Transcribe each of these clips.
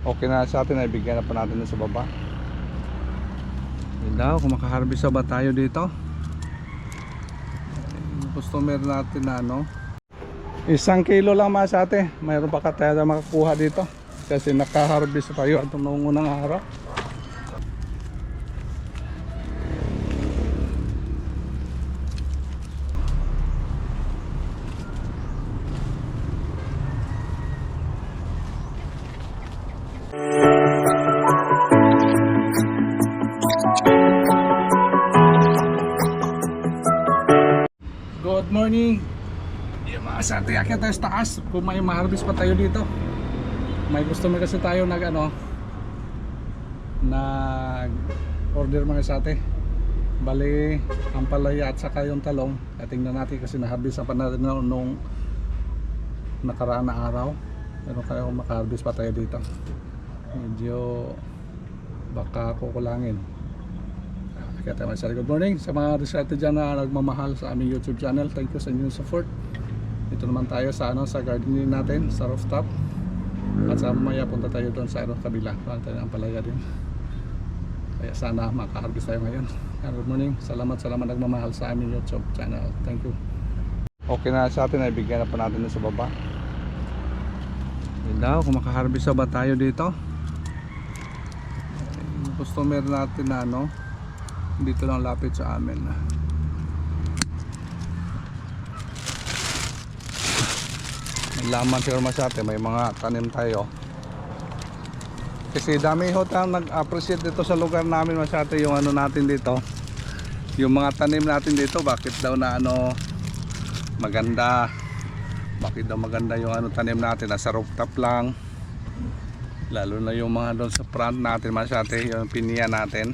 okay na sa atin, ay bigyan na pa natin sa baba. Yun daw, kung makaharvest ba tayo dito. Yung customer natin na 1 kilo lang mga sa atin. Mayroon pa tayo na makakuha dito kasi nakaharvest tayo at noong unang araw. Good morning. Yung mga sa atin, akit tayo sa taas. Kung may ma-harvest pa tayo dito. May customer kasi tayo nag order mga sa atin. Bali, ang palaya at saka yung talong. At tingnan natin kasi na-harvest pa natin nung nakaraan na araw. Pero kaya kung maka-harvest pa tayo dito, medyo baka kukulangin. Kaya tayo masyari. Good morning sa mga researcher dyan na nagmamahal sa aming YouTube channel. Thank you sa inyong support. Ito naman tayo sa sa gardening natin, sa rooftop. At sa mamaya punta tayo doon sa kabila. Para tayo ang palaya din. Kaya sana makaharvest tayo ngayon. Good morning. Salamat nagmamahal sa aming YouTube channel. Thank you. Okay na sa atin, ay bigyan na pa natin sa baba. Yun daw, kung makaharvest ba tayo dito. Yung customer natin na dito lang lapit sa amin. Laman siguro masyate, may mga tanim tayo. Kasi dami hotang nag-appreciate dito sa lugar namin masyate yung natin dito. Yung mga tanim natin dito, bakit daw na maganda. Bakit daw maganda yung tanim natin nasa rooftop lang. Lalo na yung mga doon sa front natin masyate, yung pinya natin.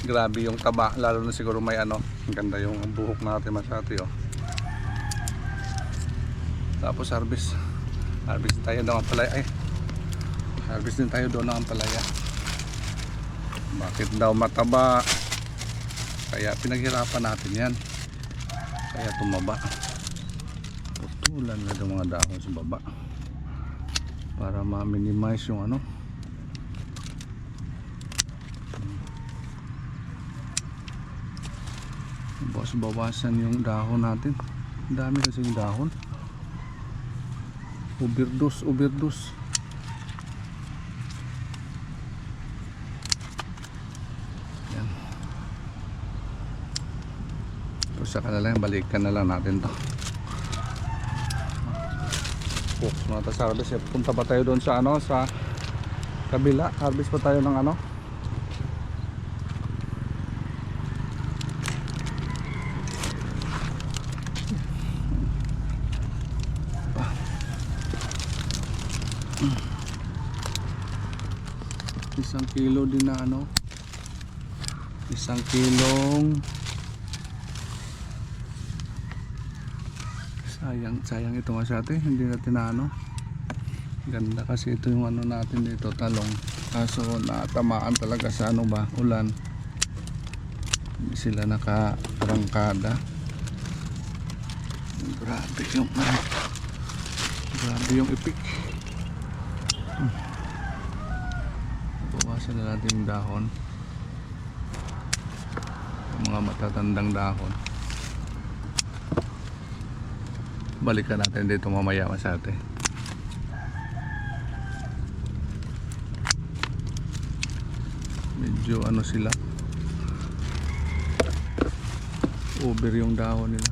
Grabe yung taba, lalo na siguro may ganda yung buhok natin masyati Tapos harvest tayo ng palaya. Harvest din tayo doon ng palaya. Bakit daw mataba? Kaya pinaghirapan natin yan. Kaya tumaba. Tutulan na yung mga dahon sa baba para ma-minimize yung bawasan yung dahon natin. Ang dami kasi yung dahon. Overdose. Yan. Tapos saka na lang, balikan na lang natin to. Mga tas-harvest, punta pa tayo doon sa sa kabila. Harvest pa tayo ng isang kilo din na isang kilong sayang ito masyate, hindi natin ganda kasi ito yung natin dito, talong, kaso natamaan talaga sa ulan, hindi sila nakarangkada. Grabe yung ipik. Bawasan na natin yung dahon, yung mga matatandang dahon. Balikan natin dito mamaya masate. Medyo sila, over yung dahon nila.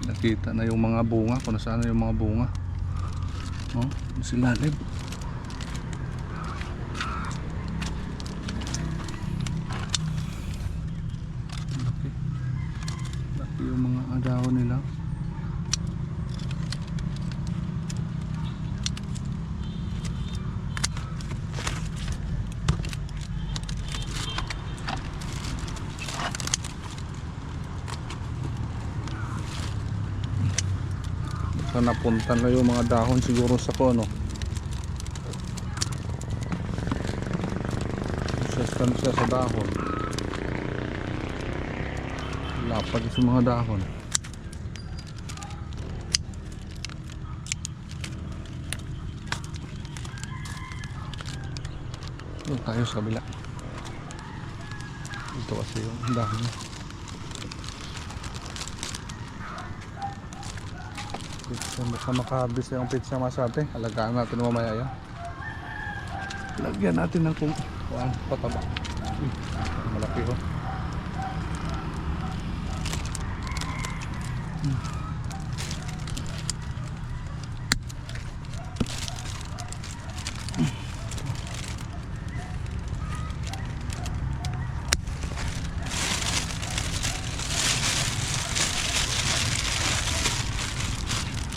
Nakita na yung mga bunga, kung nasaan na yung mga bunga. Silalim. Laki yung mga dahon nila. Baka napunta na yung mga dahon siguro sa Sustansya sa dahon. lapad sa mga dahon. Doon tayo sa kabila. Ito kasi yung dahon. Pizza, baka makahabis na yung pizza masate. Alagaan natin mamaya yan. Lagyan natin ng kung pataba. Malaki ko.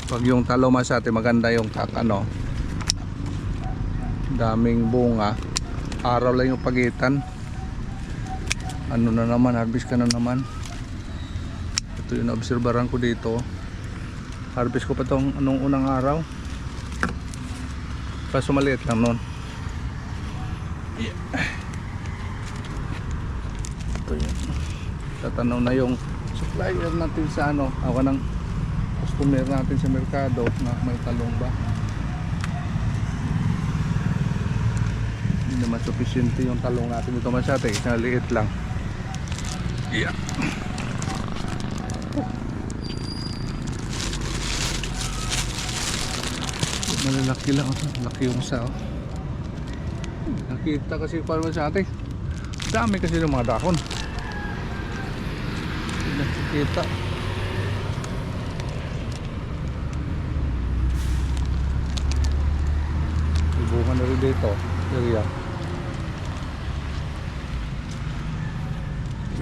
Pag yung talo masate maganda yung daming bunga, araw lang yung pagitan. Ano na naman, harvest ka na naman. Ito yung obserbaran ko dito. Harvest ko pa tong anong unang araw, kaso maliit lang nun. Ito yun, tatanaw na yung supplier natin sa awa ng customer natin sa merkado na may talong ba. Hindi naman sufficiente yung talong natin dito masyate, maliit lang. Yeah. Malalaki lang, laki yung isa. Nakita kasi parang sa atin, dami kasi ng mga dahon. Nakikita. Ibukan na rin dito, area.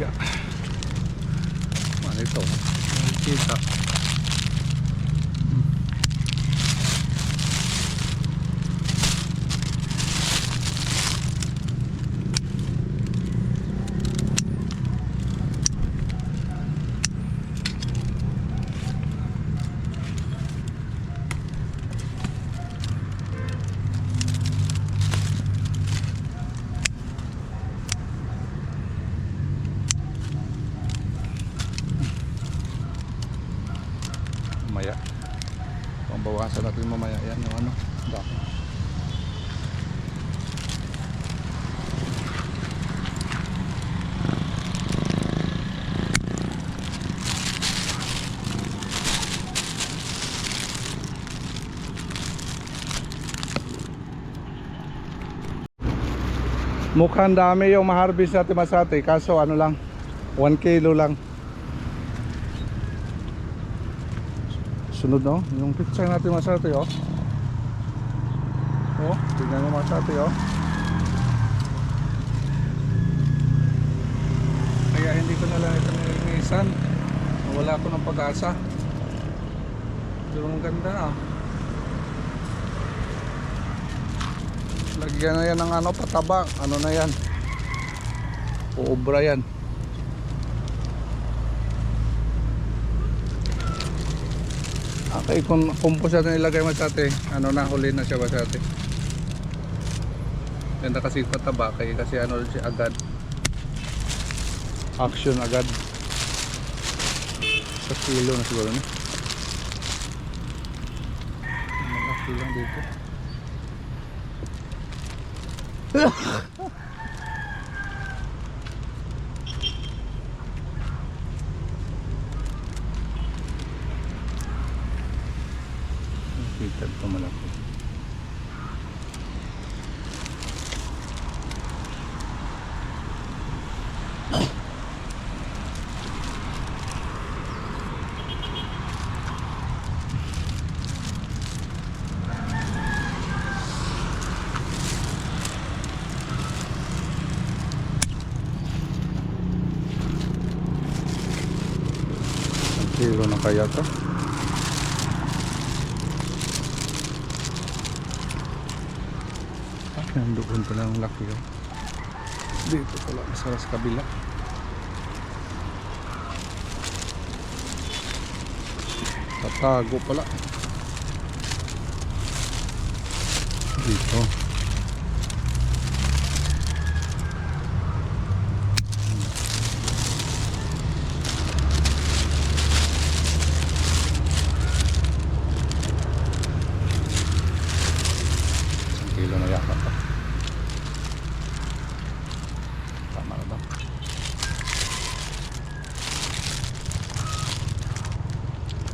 Yeah. Ano ito? Nakikita. Mamaya pambawasan natin mamaya yan yung dahon. Mukhang dami yung ma-harvest natin masate, kaso lang 1 kilo lang. Sunod yung picture natin masate tignan mo masate kaya hindi ko na lang ito nilinisan, wala ko ng pag-asa. Pero ang ganda lagyan na yan ng pataba, na yan, uobra yan. Okay, kung compost natin ilagay masate, huli na siya masate. Ganda kasi pataba, kasi siya agad action agad. Sa kilo na siguro na. Malaki lang dito. Kita ito malaki. Kilo na kaya to? Nandoon pala ang laki dito pala sa kabila. Tatago pala dito.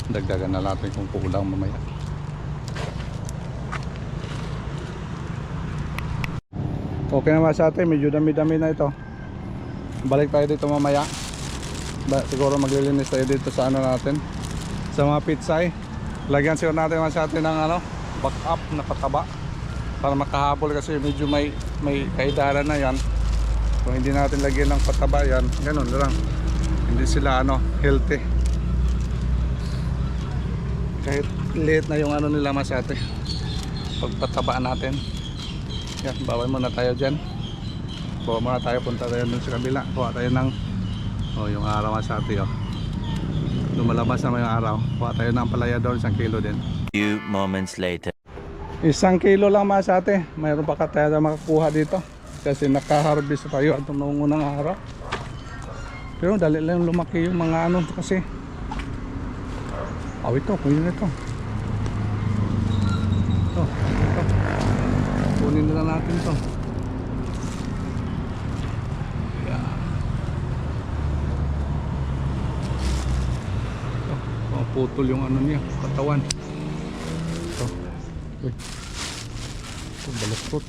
Dagdagan na natin kung kulang mamaya. Okay naman sa atin, medyo dami-dami na ito. Balik tayo dito mamaya. Siguro maglilinis tayo dito sa ano natin, sa mga pitsay. Lagyan siguro natin naman sa atin ng ano, back up na pataba para makahabol, kasi medyo may kaidaran na yan. Kung hindi natin lagyan ng pataba yan, ganun lang, hindi sila ano, healthy. Kahit liit na yung ano nila masate, pagpatabaan natin. Yan, bawal muna tayo dyan. Bawa muna tayo, punta tayo dun sa kabila. Kuha tayo ng yung araw masate. Lumalabas naman yung araw. Kuha tayo ng palaya doon, 1 kilo din. Few moments later. 1 kilo lang masate. Mayroon pa ka tayo na makakuha dito, kasi nakaharvest tayo at noong unang araw. Pero dali lang lumaki yung mga ano kasi. Ito, kunin na ito. Ito. Kunin na lang natin ito. Yan. Ito, putol yung ano niya, katawan. Ito. Uy. Ito, baluktot.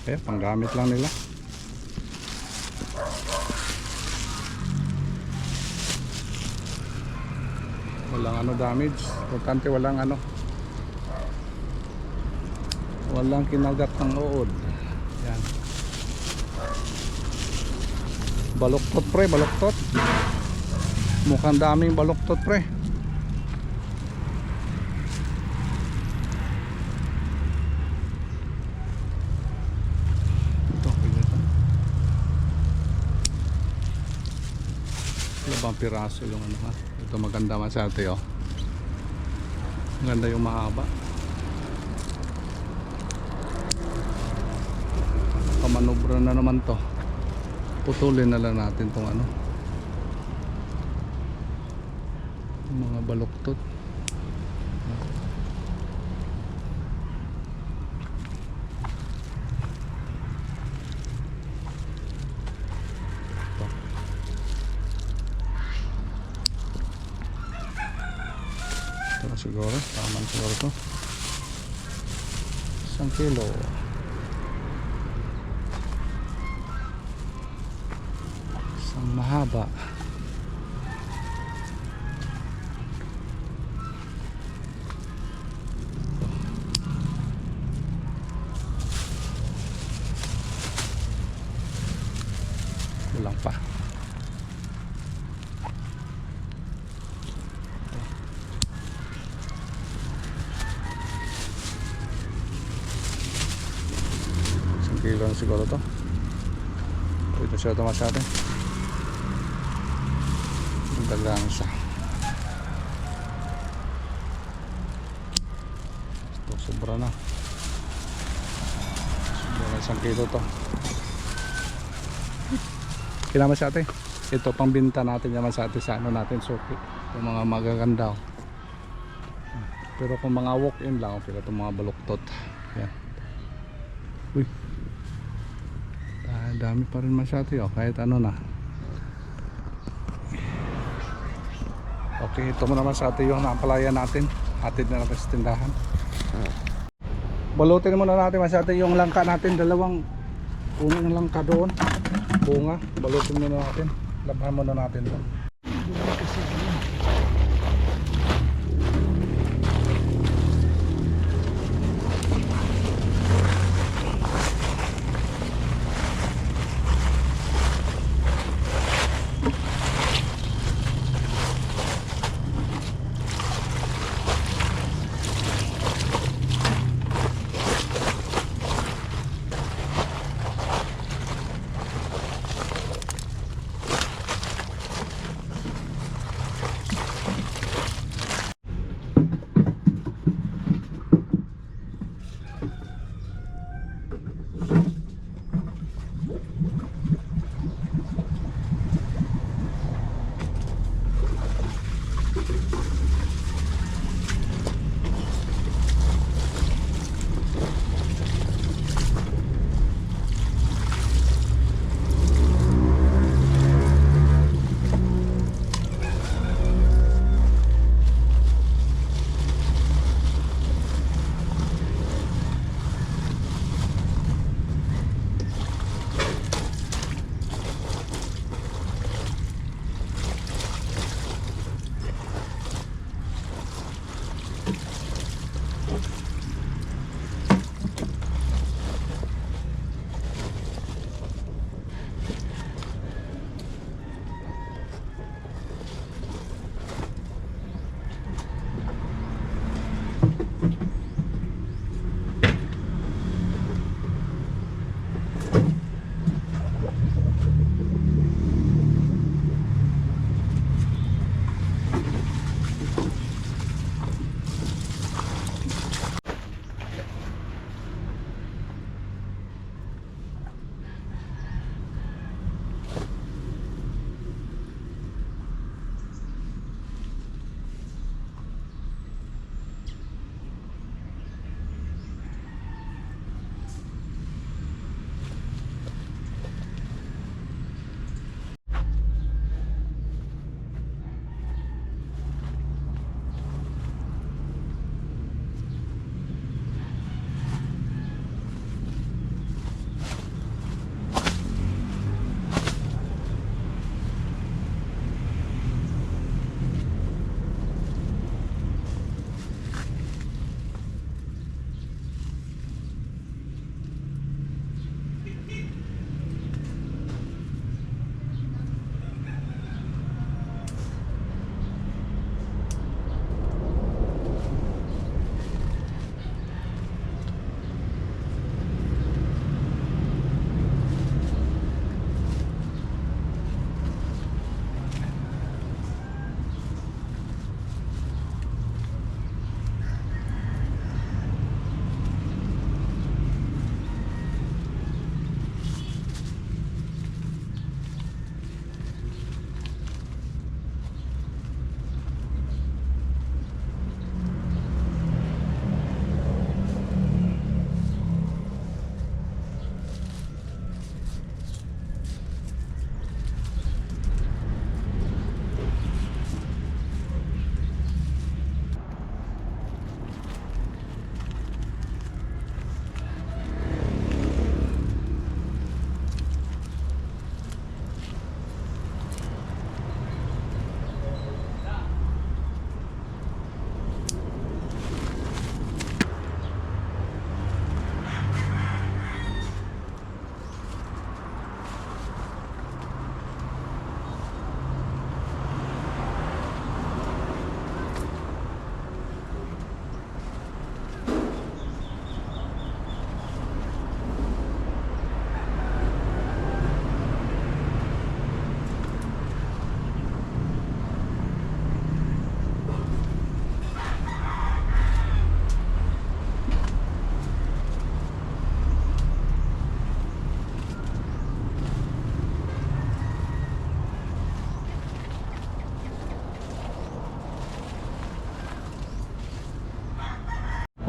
Okay, panggamit lang nila. Walang ano damage, importante walang ano, walang kinagat ng uod. Yan. Baluktot pre, baluktot. Mukhang daming baluktot pre. Ito, ito. Labang piraso yung ano ha. Ito maganda masate oh. Maganda yung mahaba. Pamanubra na naman to. Putulin na lang natin tong ano, yung mga baluktot. Ito siguro, tama siguro to. 1 kilo. Isang mahaba. Kulang pa. Kilo na siguro to. Ito siya ito masyado. Dagdagan siya. Ito sobra na. Sobra na 1 kilo to. Kailangan siya ate. Ito pang binta natin naman sa ate sa ano natin suki. Yung mga magaganda. Pero kung mga walk-in lang, okay, itong mga baluktot. Yan. Uy. Dami pa rin masyado kahit ano na. Okay, ito mo naman sa atin yung napalaya natin. Hatid na natin sa tindahan. Balutin muna natin masyado yung langka natin. Dalawang unang langka doon. Bunga. Balutin muna natin. Labhan muna natin doon.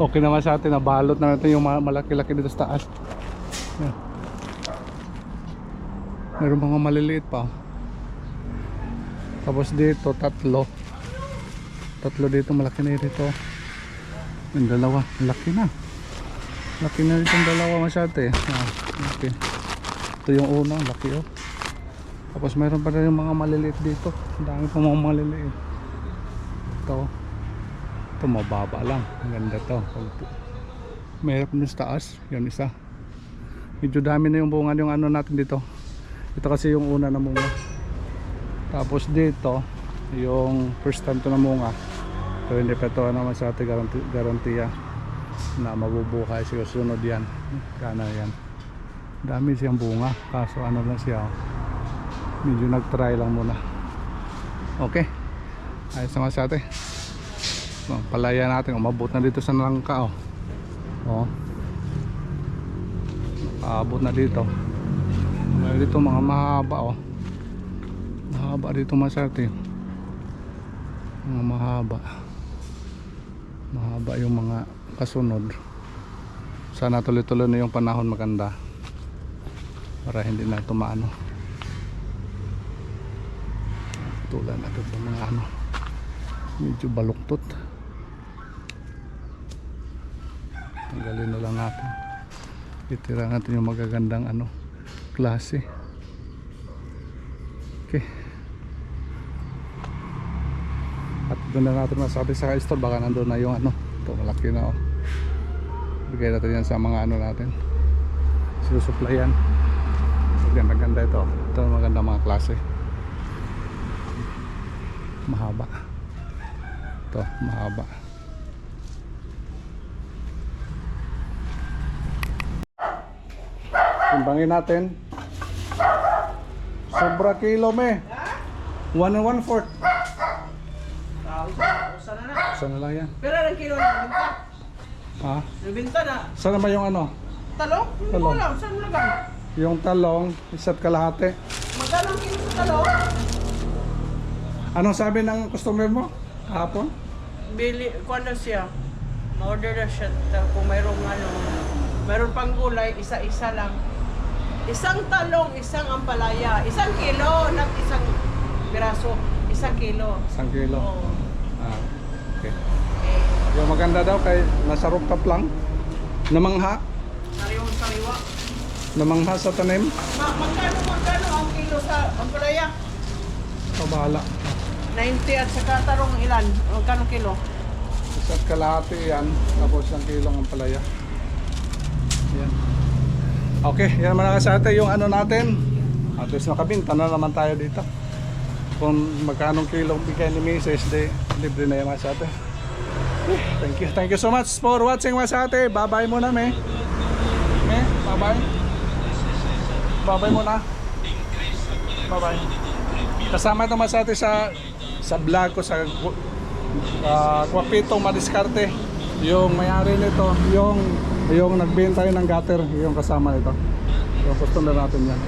Okay naman sa atin, nabalot na natin yung malaki-laki dito sa taas. Yan. Meron mga maliliit pa. Tapos dito, tatlo dito, malaki na dito. Yung dalawa, laki na. Laki na dito yung dalawa masyate. Okay. Ito yung una, laki oh. Tapos meron pa rin yung mga maliliit dito. Ang dami pa mga maliliit. Ito mababa lang. Ang ganda to. Mayroon din sa taas. Yan isa. Medyo dami na yung bunga yung ano natin dito. Ito kasi yung una na munga. Tapos dito, yung first time to na munga. Pero hindi pa ito naman sa ating garantiya na mabubuhay. Siguro sunod yan. Kana yan. Dami siyang bunga. Kaso ano lang siya. Medyo nag-try lang muna. Okay. Ayos naman sa atin. Palaya natin. Umabot na dito sa nalangka. Abot na dito. Mayroon dito mga mahaba mahaba dito masarte. Mga mahaba yung mga kasunod. Sana tuloy-tuloy na yung panahon maganda para hindi na tumaano. Tulan na ito mga medyo baluktot. Tanggalin na lang natin. Itira natin yung magagandang klase. Okay. At doon na natin masabi sa store, baka nandun na yung ito malaki na bigay natin yan sa mga natin, sinusuplayan. Ganda-ganda ito maganda mga klase. Mahaba ito, mahaba. Timbangin natin. Sobra kilo me. 1 1/4. Usa na na. Sana lang yan. Pero ang kilo na binta. Ha? Nabinta na. Sana ba yung Talong? Hindi ko Talong. alam. Saan lagang? yung talong, isa't kalahati. Magkano ang kilo sa talong? Anong sabi ng customer mo kahapon? Bili, kuwan na siya. Ma-order na siya. Kung mayroong mayroon pang gulay, isa-isa lang. Isang talong, isang ampalaya. 1 kilo, not isang piraso. 1 kilo. 1 kilo. Oo. Okay. Eh, Yung maganda daw kay nasa rooftop lang. Namangha. sariwa. Namangha sa tanim. Magkano ang kilo sa ampalaya? Kabahala. 90 at saka tarong ilan? Magkano kilo? Isa't kalahati yan. Tapos 1 kilong ang palaya. Yan. Okay, yan mga kasate yung natin. At least nakabinta na naman tayo dito. Kung magkanong kilong bigay ni Mrs. Libre na yung mga kasate. Thank you so much for watching mga kasate. Bye bye muna me. Bye bye. Bye bye muna. Bye bye. Kasama ito mga kasate sa vlog ko sa Kwapitong Madiskarte. Yung may-ari nito, yung nagbenta ng gutter, yung kasama nito. Yung customer natin yan.